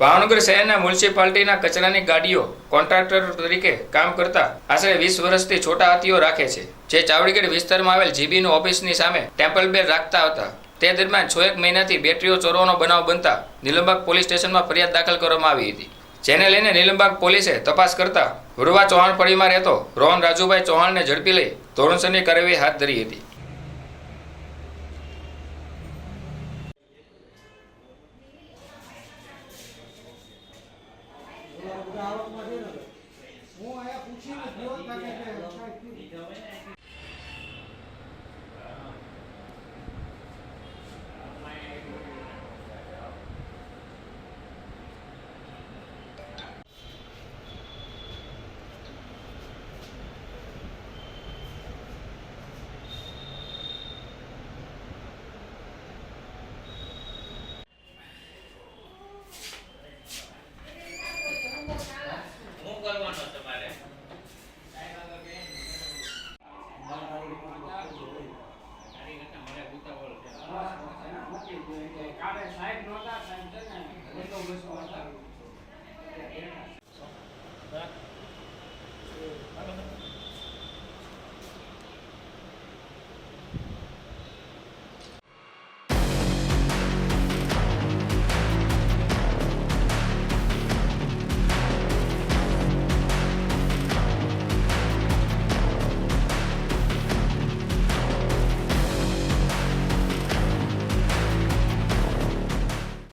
ભાવનગર શહેરના મ્યુનિસિપાલિટીના કચરાની ગાડીઓ કોન્ટ્રાક્ટર તરીકે કામ કરતા આશરે 20 વર્ષથી છોટા હાથીઓ રાખે છે, જે ચાવડીગઢ વિસ્તારમાં આવેલ જીબીનું ઓફિસની સામે ટેમ્પલ બેલ રાખતા હતા। તે દરમિયાન 6 મહિનાથી બેટરીઓ ચોરવાનો બનાવ બનતા નીલમબાગ પોલીસ સ્ટેશનમાં ફરિયાદ દાખલ કરવામાં આવી હતી, જેને લઈને નીલમબાગ પોલીસે તપાસ કરતા વડવા ચૌહાણ ફળીમાં રહેતો રોહન રાજુભાઈ ચૌહાણને ઝડપી લઈ ધોરણસરની કાર્યવાહી હાથ ધરી હતી। સાહેબ નહોતા, સાહેબ છે ને,